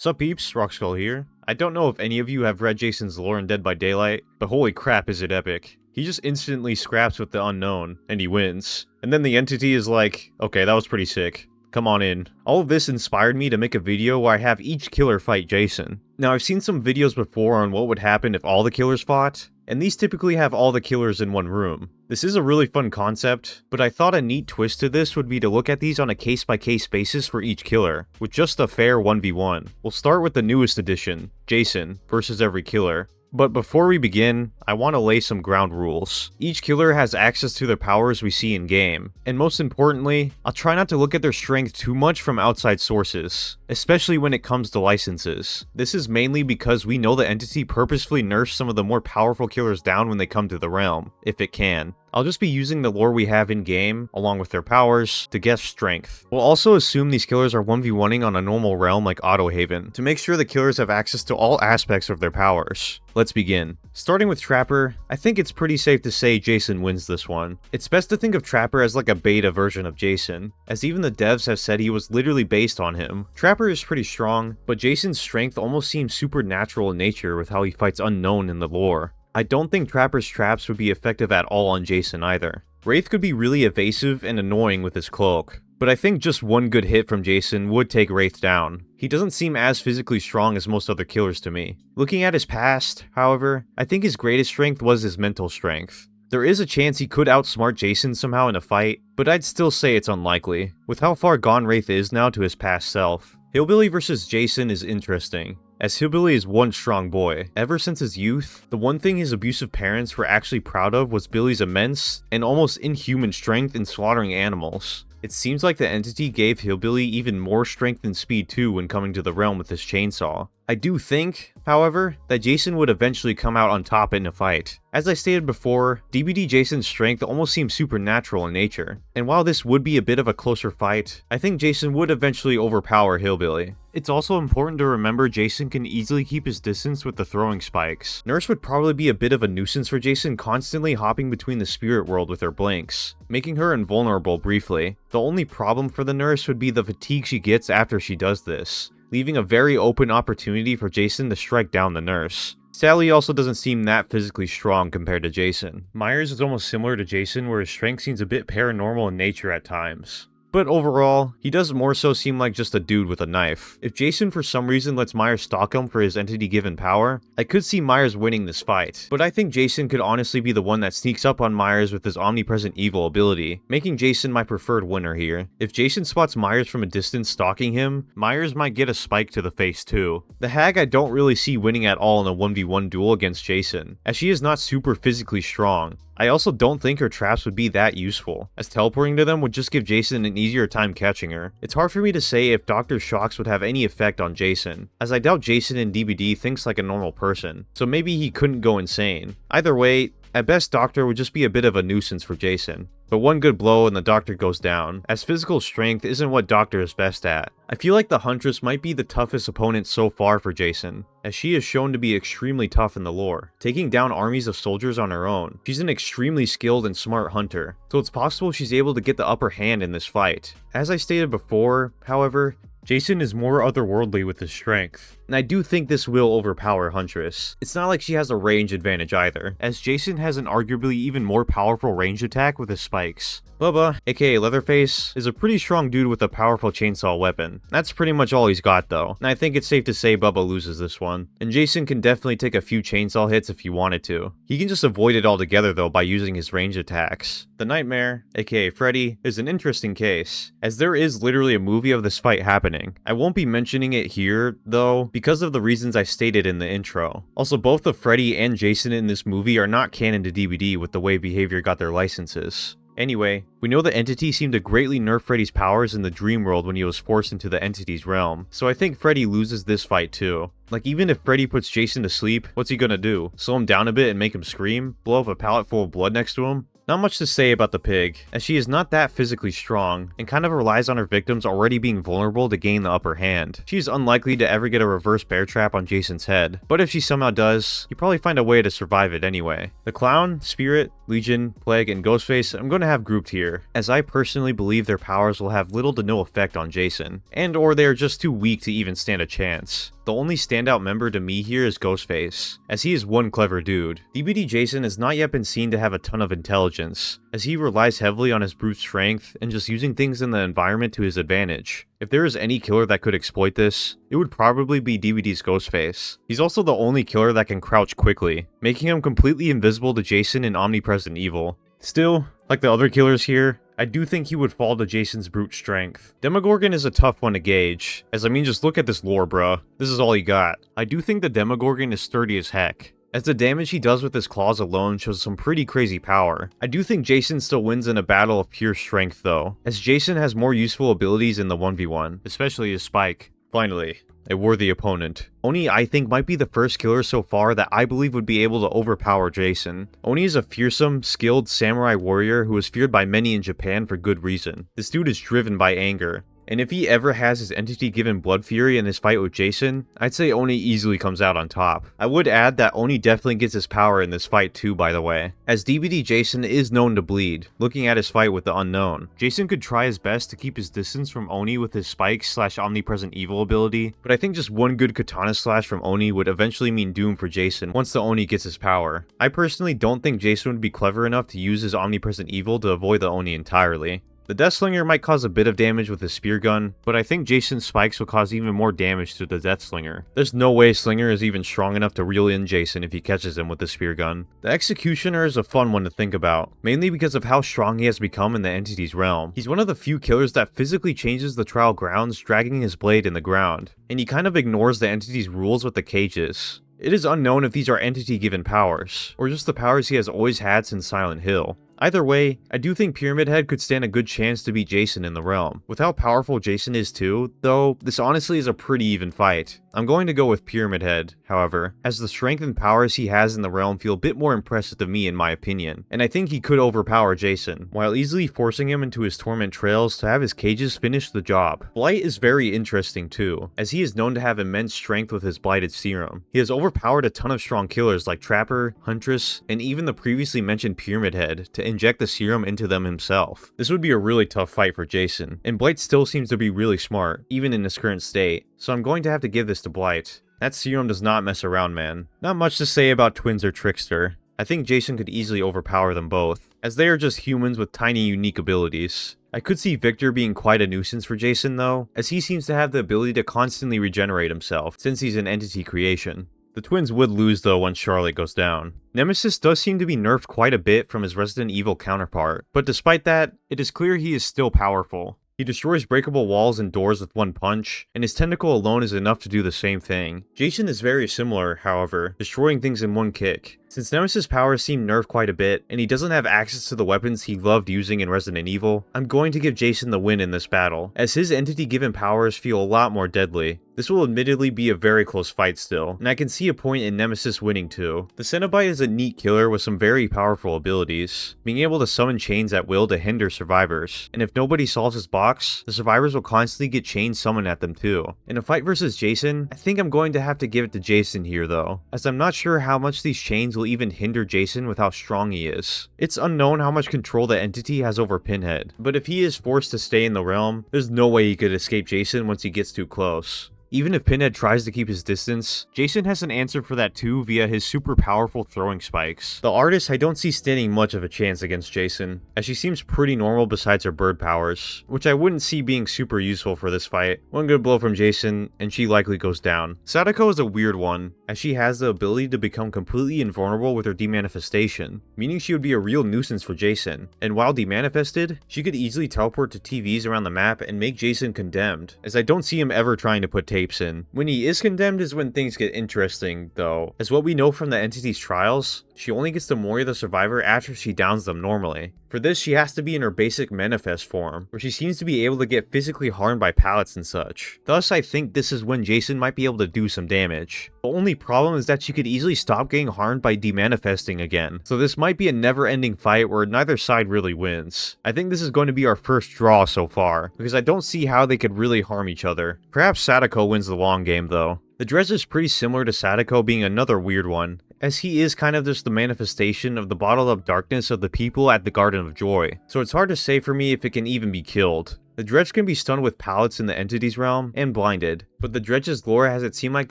Sup peeps, Rockskull here. I don't know if any of you have read Jason's lore in Dead by Daylight, but holy crap is it epic. He just instantly scraps with the unknown, and he wins. And then the entity is like, okay, that was pretty sick. Come on in. All of this inspired me to make a video where I have each killer fight Jason. Now I've seen some videos before on what would happen if all the killers fought, and these typically have all the killers in one room. This is a really fun concept, but I thought a neat twist to this would be to look at these on a case-by-case basis for each killer, with just a fair 1v1. We'll start with the newest addition, Jason, versus every killer. But before we begin, I want to lay some ground rules. Each killer has access to their powers we see in game, and most importantly, I'll try not to look at their strength too much from outside sources, especially when it comes to licenses. This is mainly because we know the entity purposefully nerfs some of the more powerful killers down when they come to the realm, if it can. I'll just be using the lore we have in-game, along with their powers, to guess strength. We'll also assume these killers are 1v1ing on a normal realm like Autohaven, to make sure the killers have access to all aspects of their powers. Let's begin. Starting with Trapper, I think it's pretty safe to say Jason wins this one. It's best to think of Trapper as like a beta version of Jason, as even the devs have said he was literally based on him. Trapper is pretty strong, but Jason's strength almost seems supernatural in nature with how he fights unknown in the lore. I don't think Trapper's traps would be effective at all on Jason either. Wraith could be really evasive and annoying with his cloak, but I think just one good hit from Jason would take Wraith down. He doesn't seem as physically strong as most other killers to me. Looking at his past, however, I think his greatest strength was his mental strength. There is a chance he could outsmart Jason somehow in a fight, but I'd still say it's unlikely, with how far gone Wraith is now to his past self. Hillbilly versus Jason is interesting, as Hillbilly is one strong boy. Ever since his youth, the one thing his abusive parents were actually proud of was Billy's immense and almost inhuman strength in slaughtering animals. It seems like the entity gave Hillbilly even more strength and speed too when coming to the realm with his chainsaw. I do think, however, that Jason would eventually come out on top in a fight. As I stated before, DBD Jason's strength almost seems supernatural in nature, and while this would be a bit of a closer fight, I think Jason would eventually overpower Hillbilly. It's also important to remember Jason can easily keep his distance with the throwing spikes. Nurse would probably be a bit of a nuisance for Jason, constantly hopping between the spirit world with her blinks, making her invulnerable briefly. The only problem for the nurse would be the fatigue she gets after she does this, leaving a very open opportunity for Jason to strike down the nurse. Sally also doesn't seem that physically strong compared to Jason. Myers is almost similar to Jason, where his strength seems a bit paranormal in nature at times. But overall, he does more so seem like just a dude with a knife. If Jason for some reason lets Myers stalk him for his entity-given power, I could see Myers winning this fight. But I think Jason could honestly be the one that sneaks up on Myers with his omnipresent evil ability, making Jason my preferred winner here. If Jason spots Myers from a distance stalking him, Myers might get a spike to the face too. The Hag I don't really see winning at all in a 1v1 duel against Jason, as she is not super physically strong. I also don't think her traps would be that useful, as teleporting to them would just give Jason an easier time catching her. It's hard for me to say if Dr. Shocks would have any effect on Jason, as I doubt Jason in DBD thinks like a normal person, so maybe he couldn't go insane. Either way, at best Doctor would just be a bit of a nuisance for Jason. But one good blow and the Doctor goes down, as physical strength isn't what Doctor is best at. I feel like the Huntress might be the toughest opponent so far for Jason, as she is shown to be extremely tough in the lore, taking down armies of soldiers on her own. She's an extremely skilled and smart hunter, so it's possible she's able to get the upper hand in this fight. As I stated before, however, Jason is more otherworldly with his strength, and I do think this will overpower Huntress. It's not like she has a range advantage either, as Jason has an arguably even more powerful range attack with his spikes. Bubba, aka Leatherface, is a pretty strong dude with a powerful chainsaw weapon. That's pretty much all he's got though, and I think it's safe to say Bubba loses this one. And Jason can definitely take a few chainsaw hits if he wanted to. He can just avoid it altogether though by using his range attacks. The Nightmare, aka Freddy, is an interesting case, as there is literally a movie of this fight happening. I won't be mentioning it here though, because of the reasons I stated in the intro. Also, both the Freddy and Jason in this movie are not canon to DBD with the way Behavior got their licenses. Anyway, we know the entity seemed to greatly nerf Freddy's powers in the dream world when he was forced into the entity's realm, so I think Freddy loses this fight too. Like, even if Freddy puts Jason to sleep, what's he gonna do? Slow him down a bit and make him scream? Blow up a pallet full of blood next to him? Not much to say about the pig, as she is not that physically strong, and kind of relies on her victims already being vulnerable to gain the upper hand. She is unlikely to ever get a reverse bear trap on Jason's head, but if she somehow does, you probably find a way to survive it anyway. The Clown, Spirit, Legion, Plague, and Ghostface I'm going to have grouped here, as I personally believe their powers will have little to no effect on Jason, and or they are just too weak to even stand a chance. The only standout member to me here is Ghostface, as he is one clever dude. DBD Jason has not yet been seen to have a ton of intelligence, as he relies heavily on his brute strength and just using things in the environment to his advantage. If there is any killer that could exploit this, it would probably be DBD's Ghostface. He's also the only killer that can crouch quickly, making him completely invisible to Jason in Omnipresent Evil. Still, like the other killers here, I do think he would fall to Jason's brute strength. Demogorgon is a tough one to gauge, as I mean just look at this lore bruh, this is all he got. I do think the Demogorgon is sturdy as heck, as the damage he does with his claws alone shows some pretty crazy power. I do think Jason still wins in a battle of pure strength though, as Jason has more useful abilities in the 1v1, especially his spike. Finally, a worthy opponent. Oni, I think, might be the first killer so far that I believe would be able to overpower Jason. Oni is a fearsome, skilled samurai warrior who is feared by many in Japan for good reason. This dude is driven by anger, and if he ever has his entity given Blood Fury in his fight with Jason, I'd say Oni easily comes out on top. I would add that Oni definitely gets his power in this fight too, by the way, as DBD Jason is known to bleed. Looking at his fight with the Unknown, Jason could try his best to keep his distance from Oni with his spikes / Omnipresent Evil ability, but I think just one good katana slash from Oni would eventually mean doom for Jason once the Oni gets his power. I personally don't think Jason would be clever enough to use his Omnipresent Evil to avoid the Oni entirely. The Deathslinger might cause a bit of damage with his spear gun, but I think Jason's spikes will cause even more damage to the Deathslinger. There's no way Slinger is even strong enough to reel in Jason if he catches him with the spear gun. The Executioner is a fun one to think about, mainly because of how strong he has become in the entity's realm. He's one of the few killers that physically changes the trial grounds, dragging his blade in the ground, and he kind of ignores the entity's rules with the cages. It is unknown if these are entity-given powers, or just the powers he has always had since Silent Hill. Either way, I do think Pyramid Head could stand a good chance to beat Jason in the realm. With how powerful Jason is too, though, this honestly is a pretty even fight. I'm going to go with Pyramid Head, however, as the strength and powers he has in the realm feel a bit more impressive to me in my opinion, and I think he could overpower Jason, while easily forcing him into his torment trails to have his cages finish the job. Blight is very interesting too, as he is known to have immense strength with his Blighted Serum. He has overpowered a ton of strong killers like Trapper, Huntress, and even the previously mentioned Pyramid Head to inject the serum into them himself. This would be a really tough fight for Jason, and Blight still seems to be really smart, even in his current state, so I'm going to have to give this to Blight. That serum does not mess around, man. Not much to say about Twins or Trickster. I think Jason could easily overpower them both, as they are just humans with tiny unique abilities. I could see Victor being quite a nuisance for Jason though, as he seems to have the ability to constantly regenerate himself, since he's an entity creation. The twins would lose though once Charlotte goes down. Nemesis does seem to be nerfed quite a bit from his Resident Evil counterpart, but despite that, it is clear he is still powerful. He destroys breakable walls and doors with one punch, and his tentacle alone is enough to do the same thing. Jason is very similar, however, destroying things in one kick. Since Nemesis' powers seem nerfed quite a bit, and he doesn't have access to the weapons he loved using in Resident Evil, I'm going to give Jason the win in this battle, as his entity-given powers feel a lot more deadly. This will admittedly be a very close fight still, and I can see a point in Nemesis winning too. The Cenobite is a neat killer with some very powerful abilities, being able to summon chains at will to hinder survivors, and if nobody solves his box, the survivors will constantly get chains summoned at them too. In a fight versus Jason, I think I'm going to have to give it to Jason here though, as I'm not sure how much these chains will even hinder Jason with how strong he is. It's unknown how much control the entity has over Pinhead, but if he is forced to stay in the realm, there's no way he could escape Jason once he gets too close. Even if Pinhead tries to keep his distance, Jason has an answer for that too via his super powerful throwing spikes. The artist I don't see standing much of a chance against Jason, as she seems pretty normal besides her bird powers, which I wouldn't see being super useful for this fight. One good blow from Jason, and she likely goes down. Sadako is a weird one, as she has the ability to become completely invulnerable with her demanifestation, meaning she would be a real nuisance for Jason, and while demanifested, she could easily teleport to TVs around the map and make Jason condemned, as I don't see him ever trying to put tapes in. When he is condemned is when things get interesting though, as what we know from the entity's trials, she only gets to Moria the survivor after she downs them normally. For this, she has to be in her basic manifest form, where she seems to be able to get physically harmed by pallets and such. Thus, I think this is when Jason might be able to do some damage. The only problem is that she could easily stop getting harmed by demanifesting again, so this might be a never-ending fight where neither side really wins. I think this is going to be our first draw so far, because I don't see how they could really harm each other. Perhaps Sadako wins the long game though. The Dredge is pretty similar to Sadako being another weird one, as he is kind of just the manifestation of the bottled up darkness of the people at the Garden of Joy, so it's hard to say for me if it can even be killed. The Dredge can be stunned with pallets in the Entities realm, and blinded, but the Dredge's lore has it seem like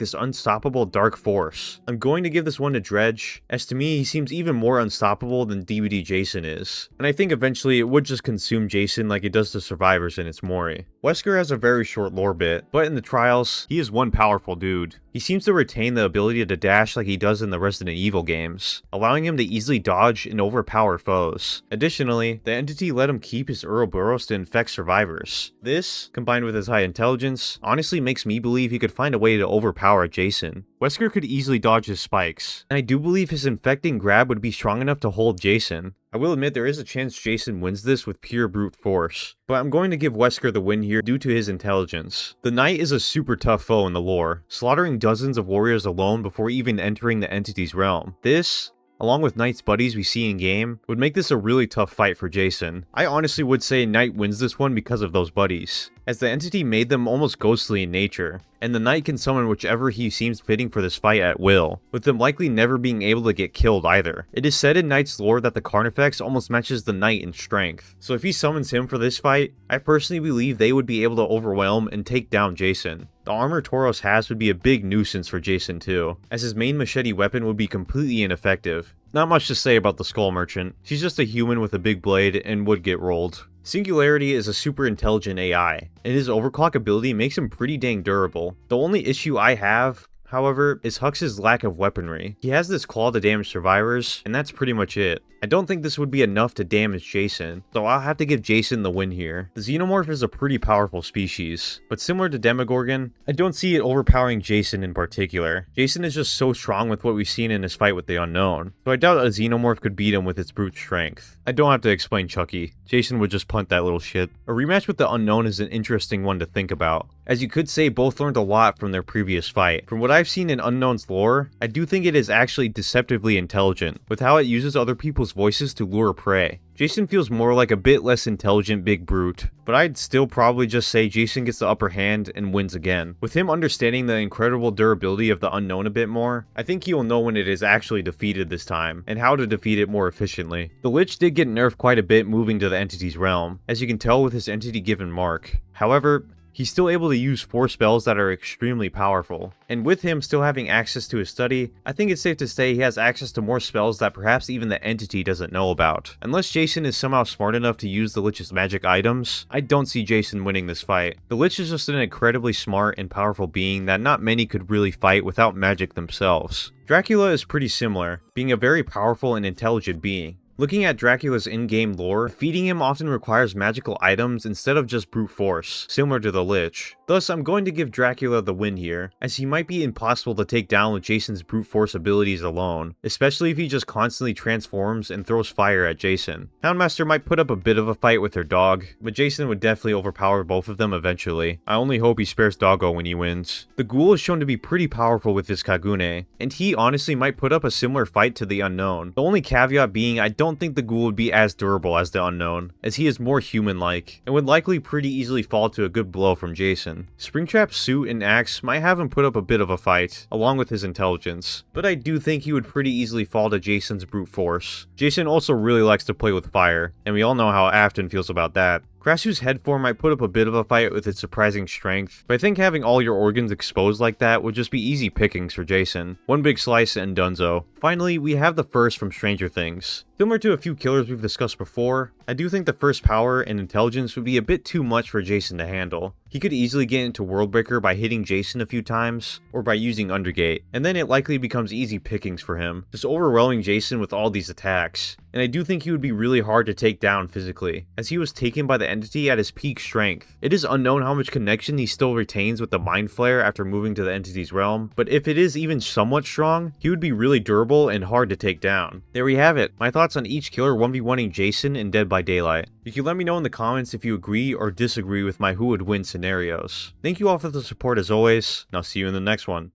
this unstoppable dark force. I'm going to give this one to Dredge, as to me he seems even more unstoppable than DBD Jason is, and I think eventually it would just consume Jason like it does the survivors in its Mori. Wesker has a very short lore bit, but in the trials, he is one powerful dude. He seems to retain the ability to dash like he does in the Resident Evil games, allowing him to easily dodge and overpower foes. Additionally, the entity let him keep his Ouroboros to infect survivors. This, combined with his high intelligence, honestly makes me believe he could find a way to overpower Jason. Wesker could easily dodge his spikes, and I do believe his infecting grab would be strong enough to hold Jason. I will admit there is a chance Jason wins this with pure brute force, but I'm going to give Wesker the win here due to his intelligence. The Knight is a super tough foe in the lore, slaughtering dozens of warriors alone before even entering the Entity's realm. This, along with Knight's buddies we see in game, would make this a really tough fight for Jason. I honestly would say Knight wins this one because of those buddies, as the entity made them almost ghostly in nature, and the Knight can summon whichever he seems fitting for this fight at will, with them likely never being able to get killed either. It is said in Knight's lore that the Carnifex almost matches the Knight in strength, so if he summons him for this fight, I personally believe they would be able to overwhelm and take down Jason. The armor Tauros has would be a big nuisance for Jason too, as his main machete weapon would be completely ineffective. Not much to say about the Skull Merchant, she's just a human with a big blade and would get rolled. Singularity is a super intelligent AI, and his overclock ability makes him pretty dang durable. The only issue I have, however, is Hux's lack of weaponry. He has this claw to damage survivors, and that's pretty much it. I don't think this would be enough to damage Jason, so I'll have to give Jason the win here. The Xenomorph is a pretty powerful species, but similar to Demogorgon, I don't see it overpowering Jason in particular. Jason is just so strong with what we've seen in his fight with the Unknown, so I doubt a Xenomorph could beat him with its brute strength. I don't have to explain Chucky. Jason would just punt that little shit. A rematch with the Unknown is an interesting one to think about, as you could say both learned a lot from their previous fight. From what I've seen in Unknown's lore, I do think it is actually deceptively intelligent, with how it uses other people's voices to lure prey. Jason feels more like a bit less intelligent big brute, but I'd still probably just say Jason gets the upper hand and wins again. With him understanding the incredible durability of the Unknown a bit more, I think he'll know when it is actually defeated this time, and how to defeat it more efficiently. The Lich did get nerfed quite a bit moving to the Entity's realm, as you can tell with his entity given mark. However, he's still able to use 4 spells that are extremely powerful, and with him still having access to his study, I think it's safe to say he has access to more spells that perhaps even the entity doesn't know about. Unless Jason is somehow smart enough to use the Lich's magic items, I don't see Jason winning this fight. The Lich is just an incredibly smart and powerful being that not many could really fight without magic themselves. Dracula is pretty similar, being a very powerful and intelligent being. Looking at Dracula's in-game lore, defeating him often requires magical items instead of just brute force, similar to the Lich. Thus, I'm going to give Dracula the win here, as he might be impossible to take down with Jason's brute force abilities alone, especially if he just constantly transforms and throws fire at Jason. Houndmaster might put up a bit of a fight with her dog, but Jason would definitely overpower both of them eventually. I only hope he spares Doggo when he wins. The Ghoul is shown to be pretty powerful with his Kagune, and he honestly might put up a similar fight to the Unknown. The only caveat being I don't think the Ghoul would be as durable as the Unknown, as he is more human-like, and would likely pretty easily fall to a good blow from Jason. Springtrap's suit and axe might have him put up a bit of a fight, along with his intelligence, but I do think he would pretty easily fall to Jason's brute force. Jason also really likes to play with fire, and we all know how Afton feels about that. Krasu's head form might put up a bit of a fight with its surprising strength, but I think having all your organs exposed like that would just be easy pickings for Jason. One big slice and dunzo. Finally, we have the First from Stranger Things. Similar to a few killers we've discussed before, I do think the First power and intelligence would be a bit too much for Jason to handle. He could easily get into Worldbreaker by hitting Jason a few times, or by using Undergate, and then it likely becomes easy pickings for him, just overwhelming Jason with all these attacks. and I do think he would be really hard to take down physically, as he was taken by the entity at his peak strength. It is unknown how much connection he still retains with the Mind Flayer after moving to the entity's realm, but if it is even somewhat strong, he would be really durable and hard to take down. There we have it, my thoughts on each killer 1v1ing Jason in Dead by Daylight. You can let me know in the comments if you agree or disagree with my who would win scenarios. Thank you all for the support as always, and I'll see you in the next one.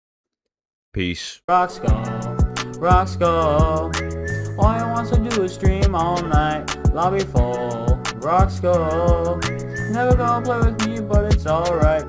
Peace. Rock skull. All you wants to do is stream all night. Lobby full, rock skull. Never gonna play with me, but it's alright.